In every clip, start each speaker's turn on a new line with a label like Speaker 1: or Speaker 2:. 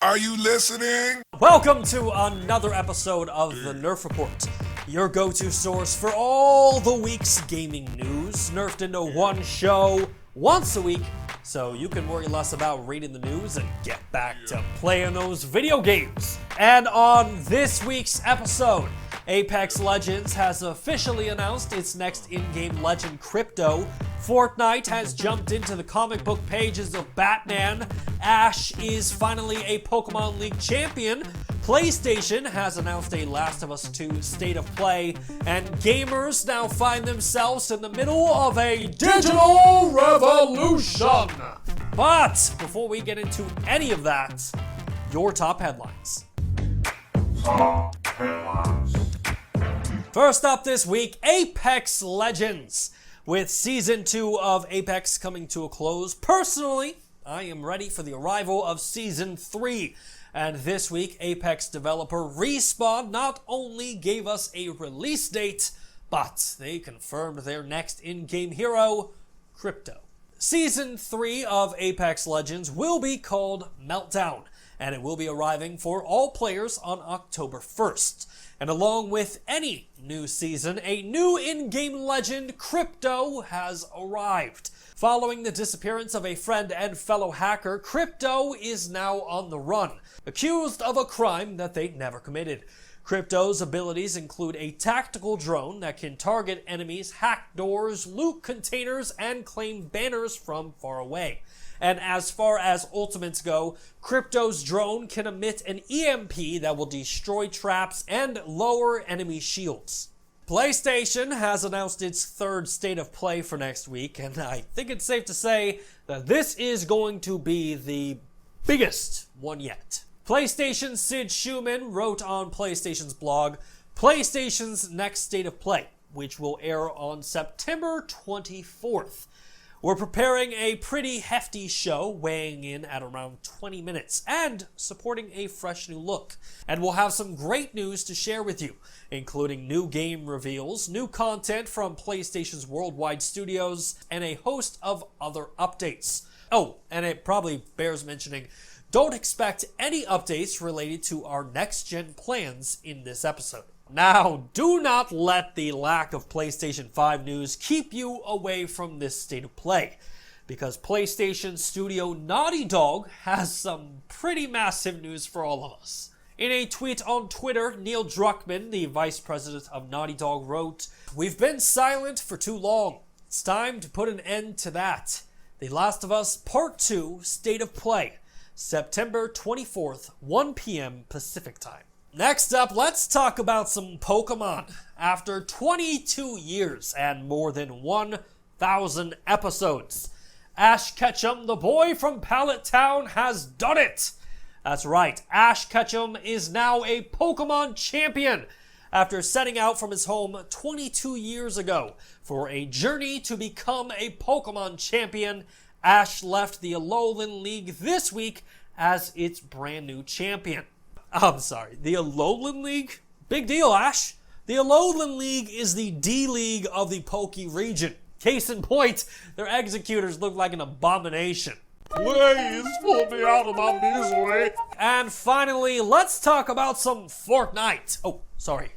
Speaker 1: Are you listening?
Speaker 2: Welcome to another episode of the Nerf Report, your go-to source for all the week's gaming news, nerfed into one show once a week, so you can worry less about reading the news and get back to playing those video games. And on this week's episode, Apex Legends has officially announced its next in-game legend, Crypto. Fortnite has jumped into the comic book pages of Batman. Ash is finally a Pokemon League champion. PlayStation has announced a Last of Us 2 State of Play. And gamers now find themselves in the middle of a digital revolution. But before we get into any of that, your top headlines. First up this week, Apex Legends. With Season 2 of Apex coming to a close, personally, I am ready for the arrival of Season 3. And this week, Apex developer Respawn not only gave us a release date, but they confirmed their next in-game hero, Crypto. Season 3 of Apex Legends will be called Meltdown, and it will be arriving for all players on October 1st. And along with any new season, a new in-game legend, Crypto, has arrived. Following the disappearance of a friend and fellow hacker, Crypto is now on the run, accused of a crime that they never committed. Crypto's abilities include a tactical drone that can target enemies, hack doors, loot containers, and claim banners from far away. And as far as ultimates go, Crypto's drone can emit an EMP that will destroy traps and lower enemy shields. PlayStation has announced its third State of Play for next week, and I think it's safe to say that this is going to be the biggest one yet. PlayStation's Sid Schumann wrote on PlayStation's blog, PlayStation's next State of Play, which will air on September 24th. We're preparing a pretty hefty show, weighing in at around 20 minutes, and supporting a fresh new look. And we'll have some great news to share with you, including new game reveals, new content from PlayStation's worldwide studios, and a host of other updates. Oh, and it probably bears mentioning, don't expect any updates related to our next-gen plans in this episode. Now, do not let the lack of PlayStation 5 news keep you away from this State of Play, because PlayStation studio Naughty Dog has some pretty massive news for all of us. In a tweet on Twitter, Neil Druckmann, the vice president of Naughty Dog, wrote, "We've been silent for too long. It's time to put an end to that. The Last of Us Part 2 State of Play, September 24th, 1 p.m. Pacific Time." Next up, let's talk about some Pokemon. After 22 years and more than 1,000 episodes, Ash Ketchum, the boy from Pallet Town, has done it. That's right, Ash Ketchum is now a Pokemon champion after setting out from his home 22 years ago for a journey to become a Pokemon champion. Ash left the Alolan League this week as its brand new champion. I'm sorry, the Alolan League? Big deal, Ash. The Alolan League is the D-League of the Poke region. Case in point, their executors look like an abomination.
Speaker 1: Please pull me out of my misery.
Speaker 2: And finally, let's talk about some Fortnite. Oh, sorry.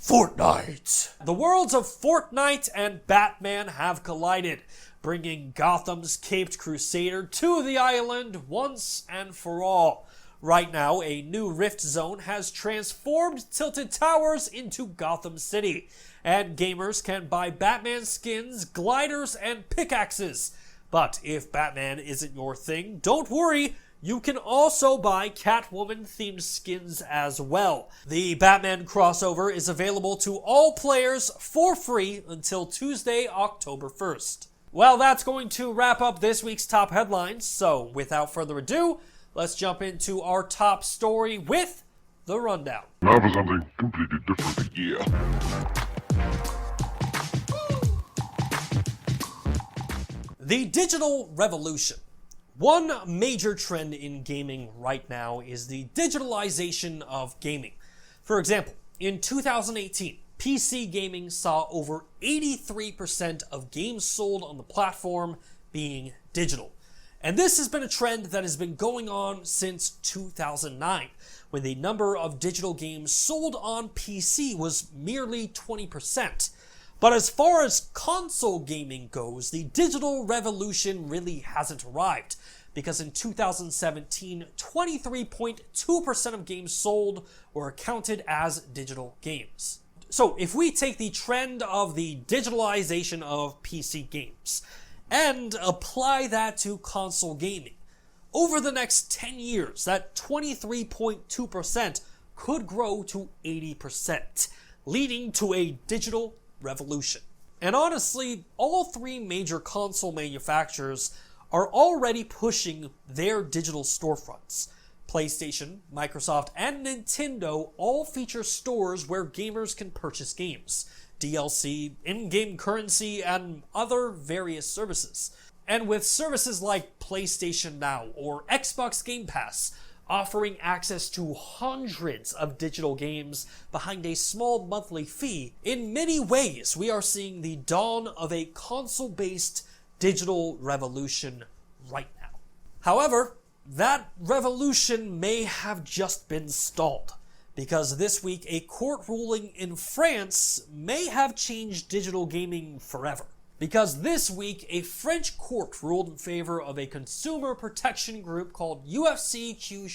Speaker 2: Fortnite. The worlds of Fortnite and Batman have collided, bringing Gotham's caped crusader to the island once and for all. Right now, a new Rift Zone has transformed Tilted Towers into Gotham City, and gamers can buy Batman skins, gliders, and pickaxes. But if Batman isn't your thing, don't worry, you can also buy Catwoman-themed skins as well. The Batman crossover is available to all players for free until Tuesday, October 1st. Well, that's going to wrap up this week's top headlines, so without further ado, let's jump into our top story with the rundown.
Speaker 1: Now for something completely different, yeah.
Speaker 2: The digital revolution. One major trend in gaming right now is the digitalization of gaming. For example, in 2018, PC gaming saw over 83% of games sold on the platform being digital. And this has been a trend that has been going on since 2009, when the number of digital games sold on PC was merely 20%. But as far as console gaming goes, the digital revolution really hasn't arrived, because in 2017, 23.2% of games sold were counted as digital games. So if we take the trend of the digitalization of PC games and apply that to console gaming, over the next 10 years, that 23.2% could grow to 80%, leading to a digital revolution. And honestly, all three major console manufacturers are already pushing their digital storefronts. PlayStation, Microsoft, and Nintendo all feature stores where gamers can purchase games, DLC, in-game currency, and other various services. And with services like PlayStation Now or Xbox Game Pass offering access to hundreds of digital games behind a small monthly fee, in many ways we are seeing the dawn of a console-based digital revolution right now. However, that revolution may have just been stalled, because this week a court ruling in France may have changed digital gaming forever. Because this week, a French court ruled in favor of a consumer protection group called UFC Q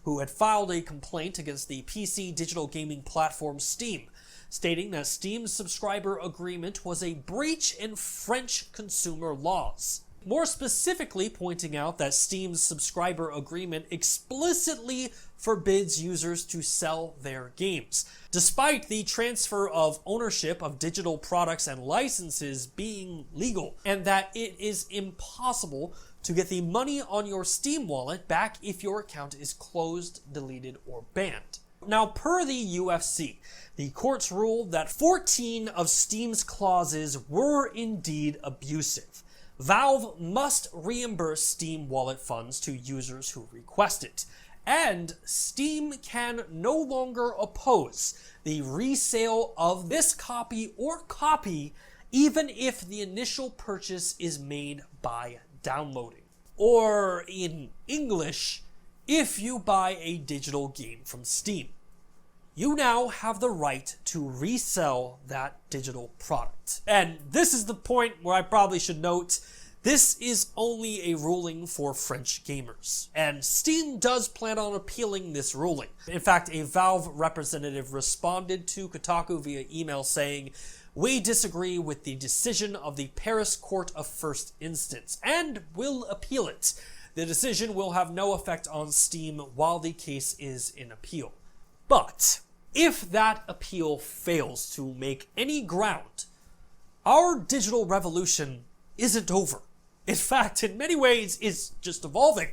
Speaker 2: who had filed a complaint against the PC digital gaming platform Steam, stating that Steam's subscriber agreement was a breach in French consumer laws. More specifically, pointing out that Steam's subscriber agreement explicitly forbids users to sell their games, despite the transfer of ownership of digital products and licenses being legal, and that it is impossible to get the money on your Steam wallet back if your account is closed, deleted, or banned. Now, per the UFC, the courts ruled that 14 of Steam's clauses were indeed abusive. Valve must reimburse Steam wallet funds to users who request it, and Steam can no longer oppose the resale of this copy or copy even if the initial purchase is made by downloading. Or in English, if you buy a digital game from Steam, you now have the right to resell that digital product. And this is the point where I probably should note, this is only a ruling for French gamers, and Steam does plan on appealing this ruling. In fact, a Valve representative responded to Kotaku via email saying, "We disagree with the decision of the Paris Court of First Instance, and will appeal it. The decision will have no effect on Steam while the case is in appeal." But if that appeal fails to make any ground, our digital revolution isn't over. In fact, in many ways, it's just evolving,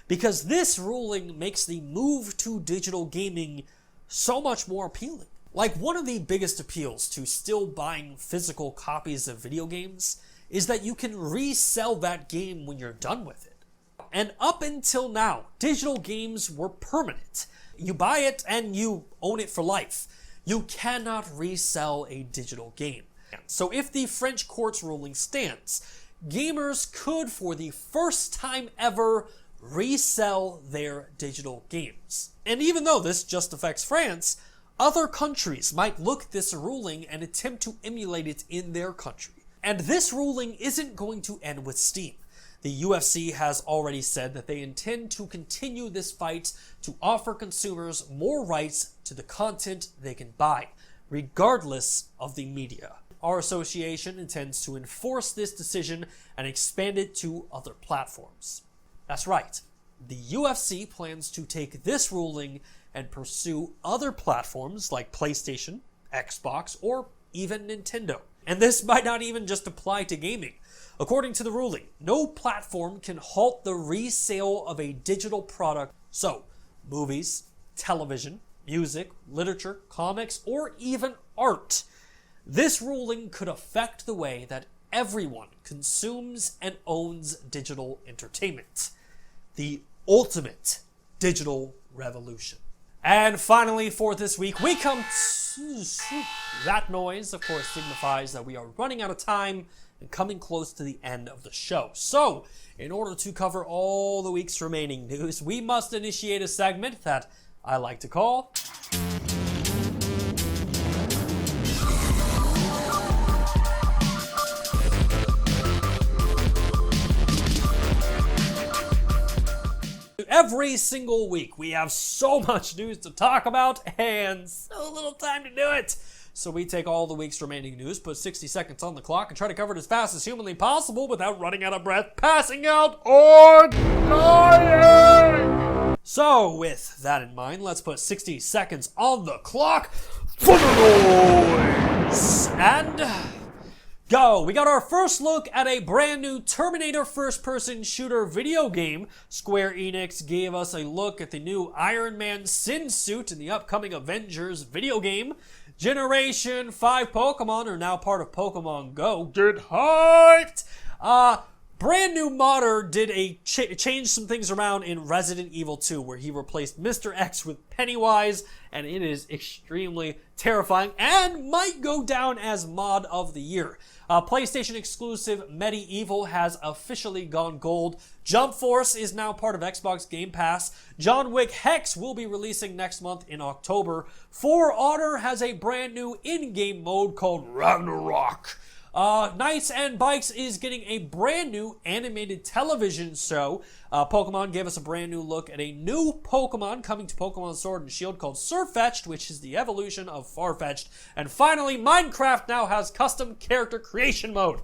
Speaker 2: because this ruling makes the move to digital gaming so much more appealing. Like, one of the biggest appeals to still buying physical copies of video games is that you can resell that game when you're done with it. And up until now, digital games were permanent. You buy it and you own it for life. You cannot resell a digital game. So if the French court's ruling stands, gamers could, for the first time ever, resell their digital games. And even though this just affects France, other countries might look at this ruling and attempt to emulate it in their country. And this ruling isn't going to end with Steam. The UFC has already said that they intend to continue this fight to offer consumers more rights to the content they can buy, regardless of the media. Our association intends to enforce this decision and expand it to other platforms. That's right. The UFC plans to take this ruling and pursue other platforms like PlayStation, Xbox, or even Nintendo. And this might not even just apply to gaming. According to the ruling, no platform can halt the resale of a digital product. So, movies, television, music, literature, comics, or even art. This ruling could affect the way that everyone consumes and owns digital entertainment. The ultimate digital revolution. And finally, for this week, we come to... That noise, of course, signifies that we are running out of time and coming close to the end of the show. So, in order to cover all the week's remaining news, we must initiate a segment that I like to call Every single week, we have so much news to talk about and so little time to do it. So we take all the week's remaining news, put 60 seconds on the clock, and try to cover it as fast as humanly possible without running out of breath, passing out, or dying. So with that in mind, let's put 60 seconds on the clock for the noise. And go! We got our first look at a brand new Terminator first-person shooter video game. Square Enix gave us a look at the new Iron Man Sin suit in the upcoming Avengers video game. Generation 5 Pokemon are now part of Pokemon Go. Get hyped! Brand new modder did a change some things around in Resident Evil 2, where he replaced Mr. X with Pennywise, and it is extremely terrifying and might go down as mod of the year. PlayStation exclusive Medieval has officially gone gold. Jump Force is now part of Xbox Game Pass. John Wick Hex will be releasing next month in October. For Honor has a brand new in-game mode called Ragnarok. Knights and Bikes is getting a brand new animated television show. Pokemon gave us a brand new look at a new Pokemon coming to Pokemon Sword and Shield called Surfetch'd, which is the evolution of Farfetch'd. And finally, Minecraft now has custom character creation mode.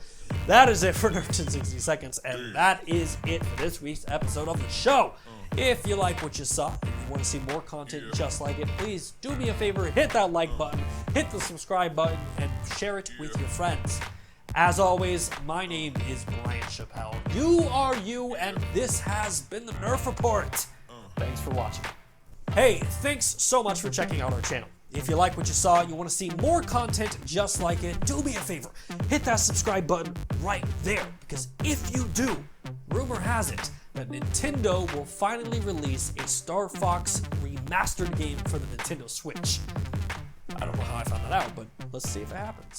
Speaker 2: That is it for Nerfed in 60 Seconds, and that is it for this week's episode of the show. If you like what you saw, and you want to see more content just like it, please do me a favor, hit that like button, hit the subscribe button, and share it with your friends. As always, my name is Bryant Chappel. You are you, and this has been the Nerf Report. Thanks for watching. Hey, thanks so much for checking out our channel. If you like what you saw, you want to see more content just like it, do me a favor, hit that subscribe button right there, because if you do, rumor has it that Nintendo will finally release a Star Fox remastered game for the Nintendo Switch. I don't know how I found that out, but let's see if it happens.